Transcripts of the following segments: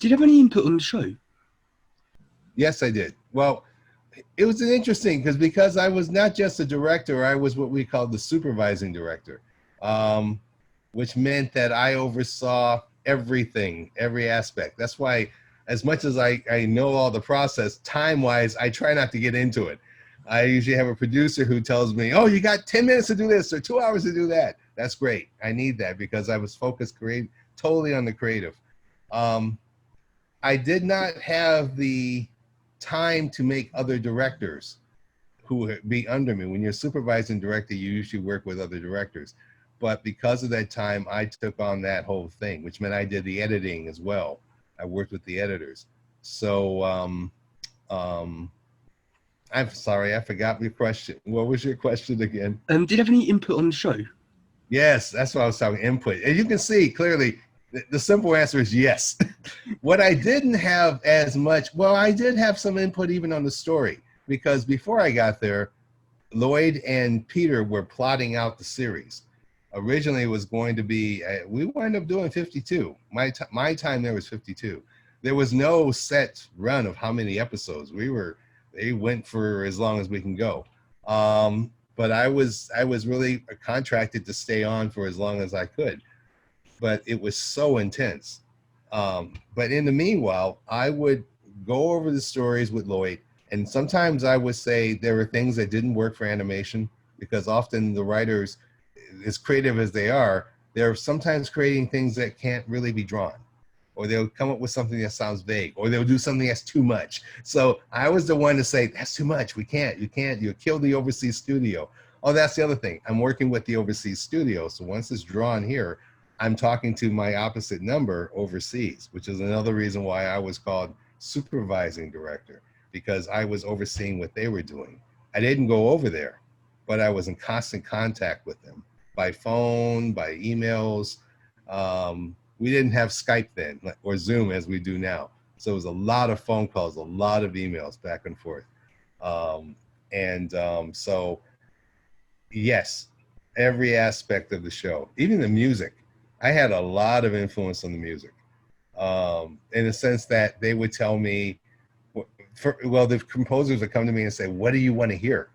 Did you have any input on the show? Yes, I did. Well, it was interesting because I was not just a director, I was what we call the supervising director, which meant that I oversaw everything, every aspect. That's why, as much as I know all the process, time-wise, I try not to get into it. I usually have a producer who tells me, oh, you got 10 minutes to do this or 2 hours to do that. That's great. I need that because I was focused totally on the creative. I did not have the time to make other directors who would be under me. When you're a supervising director, you usually work with other directors. But because of that time, I took on that whole thing, which meant I did the editing as well. I worked with the editors. So I'm sorry, I forgot your question. What was your question again? Did you have any input on the show? Yes, that's what I was talking, input. And you can see clearly the simple answer is yes. What I didn't have as much, well, I did have some input even on the story, because before I got there, Lloyd and Peter were plotting out the series. Originally, it was going to be, we wound up doing 52. My time there was 52. There was no set run of how many episodes. They went for as long as we can go. But I was really contracted to stay on for as long as I could. But it was so intense. But in the meanwhile, I would go over the stories with Lloyd, and sometimes I would say there were things that didn't work for animation, because often the writers, as creative as they are, they're sometimes creating things that can't really be drawn, or they'll come up with something that sounds vague, or they'll do something that's too much. So I was the one to say, that's too much. You can't, you'll kill the overseas studio. Oh, that's the other thing. I'm working with the overseas studio. So once it's drawn here, I'm talking to my opposite number overseas, which is another reason why I was called supervising director, because I was overseeing what they were doing. I didn't go over there, but I was in constant contact with them by phone, by emails. We didn't have Skype then, or Zoom as we do now. So it was a lot of phone calls, a lot of emails back and forth. So yes, every aspect of the show, even the music, I had a lot of influence on the music, in the sense that they would tell me, the composers would come to me and say, what do you want to hear?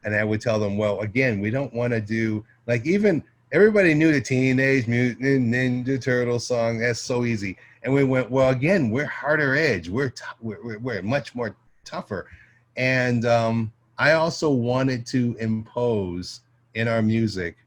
And I would tell them, well, again, we don't want to do, like, even everybody knew the Teenage Mutant Ninja Turtle song. That's so easy. And we went, well, again, we're harder edge. We're much more tougher. And I also wanted to impose in our music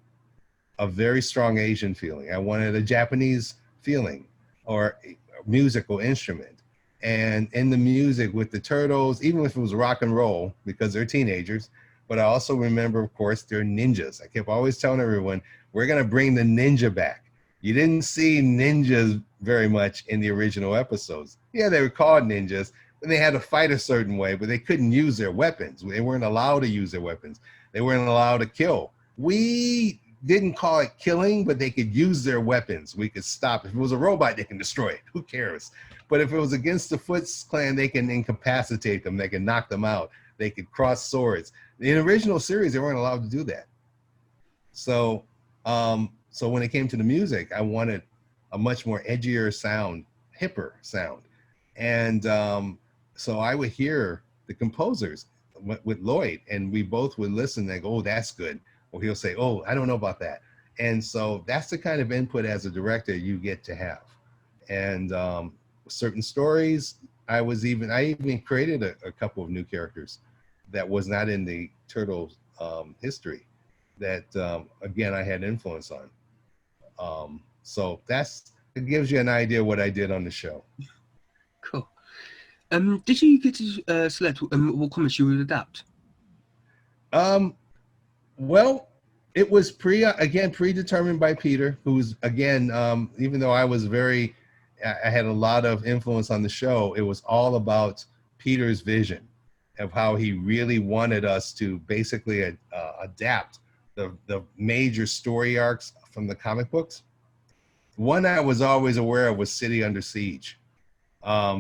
a very strong Asian feeling. I wanted a Japanese feeling, or musical instrument. And in the music with the Turtles, even if it was rock and roll, because they're teenagers, but I also remember, of course, they're ninjas. I kept always telling everyone, we're going to bring the ninja back. You didn't see ninjas very much in the original episodes. Yeah, they were called ninjas, and they had to fight a certain way, but they couldn't use their weapons. They weren't allowed to use their weapons. They weren't allowed to kill. We didn't call it killing, but they could use their weapons. We could stop. If it was a robot, they can destroy it. Who cares? But if it was against the Foot Clan, they can incapacitate them. They can knock them out. They could cross swords. In the original series, they weren't allowed to do that. So when it came to the music, I wanted a much more edgier sound, hipper sound. And so I would hear the composers with Lloyd, and we both would listen and go, oh, that's good. Or he'll say, oh, I don't know about that. And so that's the kind of input as a director you get to have. And certain stories, I even created a couple of new characters that was not in the Turtles history that, again, I had influence on. So it gives you an idea what I did on the show. Cool. Did you get to select what comments you would adapt? Well, it was predetermined by Peter, who's, again, even though I had a lot of influence on the show, it was all about Peter's vision of how he really wanted us to basically adapt the major story arcs from the comic books. One I was always aware of was City Under Siege,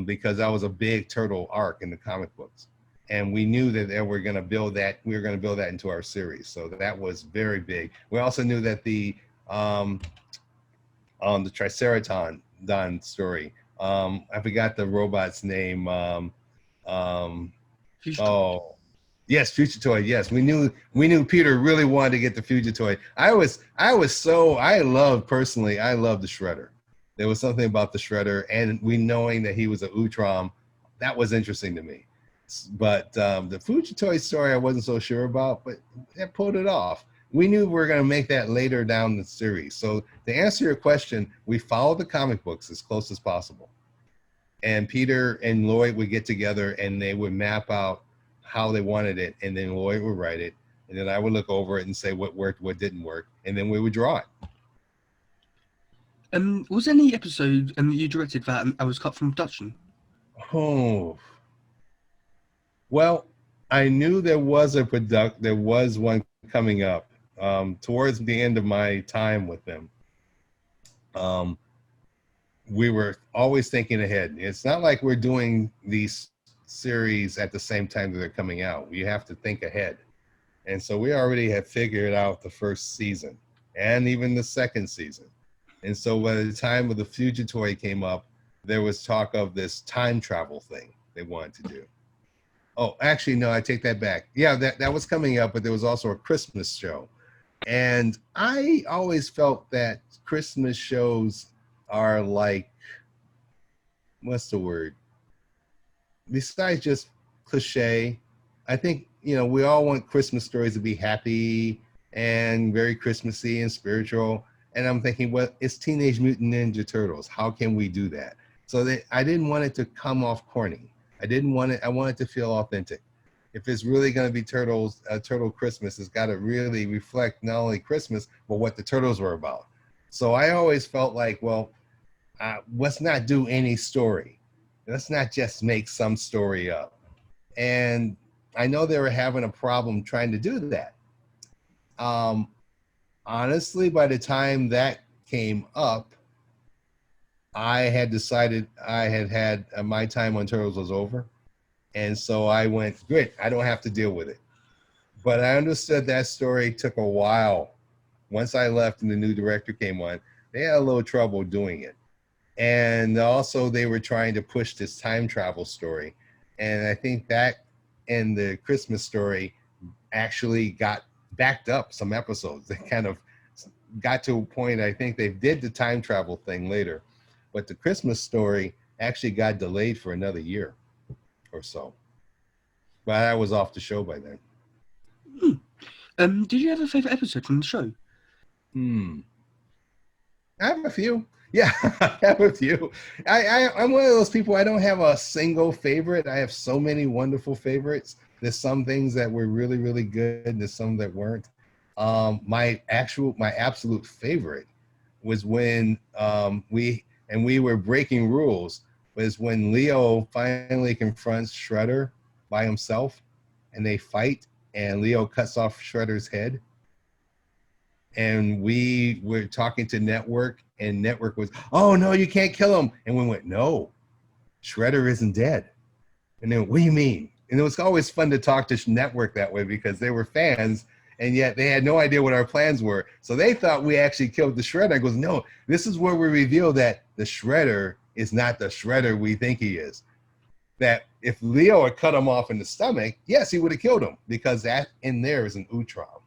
because that was a big turtle arc in the comic books. And we knew that we were going to build that into our series. So that was very big. We also knew that the Triceratodon story I forgot the robot's name. Future Toy. Oh, yes, Future Toy. Yes, we knew Peter really wanted to get the Future Toy. I love personally. I love the Shredder. There was something about the Shredder, and we knowing that he was a Utrom, that was interesting to me. But the Future Toy story, I wasn't so sure about, but that pulled it off. We knew we were going to make that later down the series. So to answer your question, we followed the comic books as close as possible. And Peter and Lloyd would get together and they would map out how they wanted it, and then Lloyd would write it, and then I would look over it and say what worked, what didn't work, and then we would draw it. Was there any episode you directed that was cut from production? Oh, well, I knew there was one coming up towards the end of my time with them. We were always thinking ahead. It's not like we're doing these series at the same time that they're coming out. You have to think ahead. And so we already had figured out the first season and even the second season. And so by the time of the Future Toy came up, there was talk of this time travel thing they wanted to do. Oh, actually, no, I take that back. Yeah, that was coming up, but there was also a Christmas show. And I always felt that Christmas shows are like, what's the word? Besides just cliche, I think, we all want Christmas stories to be happy and very Christmassy and spiritual. And I'm thinking, well, it's Teenage Mutant Ninja Turtles. How can we do that? So I didn't want it to come off corny. I want it to feel authentic. If it's really going to be Turtle Christmas, it's got to really reflect not only Christmas, but what the Turtles were about. So I always felt like, well, let's not do any story. Let's not just make some story up. And I know they were having a problem trying to do that. Honestly, by the time that came up, I had decided I had my time on Turtles was over. And so I went, great, I don't have to deal with it. But I understood that story took a while. Once I left and the new director came on, they had a little trouble doing it. And also they were trying to push this time travel story. And I think that and the Christmas story actually got backed up some episodes. They kind of got to a point, I think they did the time travel thing later, but the Christmas story actually got delayed for another year or so. But I was off the show by then. Did you have a favorite episode from the show? I have a few. Yeah, I have a few. I'm one of those people, I don't have a single favorite. I have so many wonderful favorites. There's some things that were really, really good, and there's some that weren't. My absolute favorite was when we were breaking rules, was when Leo finally confronts Shredder by himself and they fight and Leo cuts off Shredder's head. And we were talking to Network, and Network was, oh, no, you can't kill him. And we went, no, Shredder isn't dead. And then, what do you mean? And it was always fun to talk to Network that way because they were fans, and yet they had no idea what our plans were. So they thought we actually killed the Shredder. I goes, no, this is where we reveal that the Shredder is not the Shredder we think he is. That if Leo had cut him off in the stomach, yes, he would have killed him because that in there is an Utrom.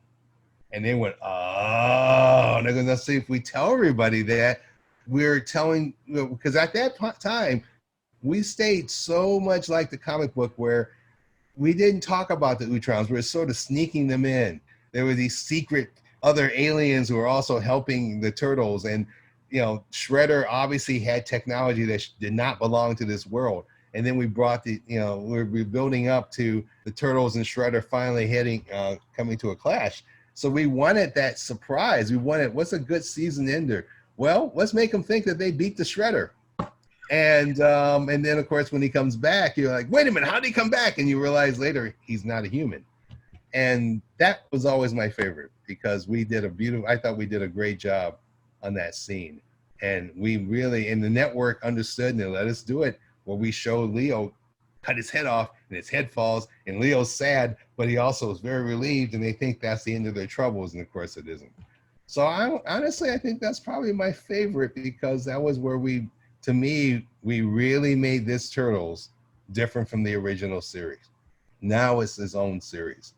And they went, oh, and they're going to see if we tell everybody that we're telling, because at that time, we stayed so much like the comic book where we didn't talk about the Utroms. We were sort of sneaking them in. There were these secret other aliens who were also helping the Turtles. And, Shredder obviously had technology that did not belong to this world. And then we brought we're building up to the Turtles and Shredder finally coming to a clash. So we wanted that surprise. We wanted, what's a good season ender? Well, let's make them think that they beat the Shredder. And then, of course, when he comes back, you're like, wait a minute, how did he come back? And you realize later he's not a human. And that was always my favorite because I thought we did a great job on that scene. And we really, and the Network understood and they let us do it, where we showed Leo cut his head off and his head falls and Leo's sad, but he also is very relieved and they think that's the end of their troubles. And of course it isn't. So honestly, I think that's probably my favorite because that was where to me, we really made this Turtles different from the original series. Now it's his own series.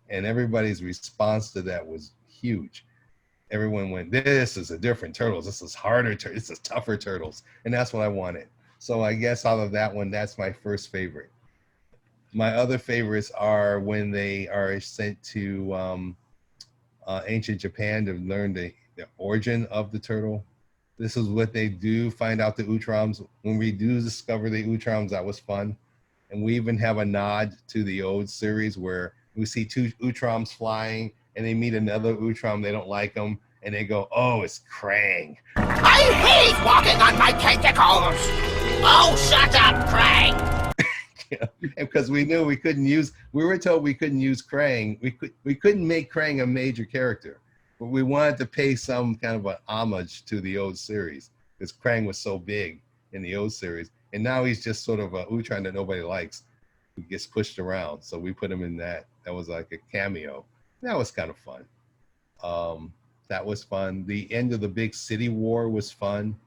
And everybody's response to that was huge. Everyone went, this is a different Turtles. This is harder. This is tougher Turtles. And that's what I wanted. So I guess out of that one, that's my first favorite. My other favorites are when they are sent to ancient Japan to learn the origin of the turtle. This is what they do, find out the Utroms. When we do discover the Utroms, that was fun. And we even have a nod to the old series where we see two Utroms flying and they meet another Utrom, they don't like them, and they go, oh, it's Krang. I hate walking on my tentacles! Oh, shut up, Krang! Because we knew we couldn't use, we were told we couldn't use Krang. We couldn't make Krang a major character, but we wanted to pay some kind of an homage to the old series because Krang was so big in the old series. And now he's just sort of a Utron that nobody likes. He gets pushed around. So we put him in that. That was like a cameo. That was kind of fun. That was fun. The end of the big city war was fun,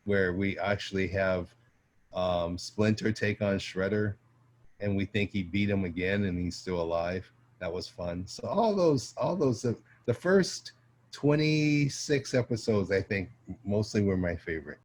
where we actually have Splinter take on Shredder, and we think he beat him again, and he's still alive. That was fun. So all those, the first 26 episodes, I think, mostly were my favorite.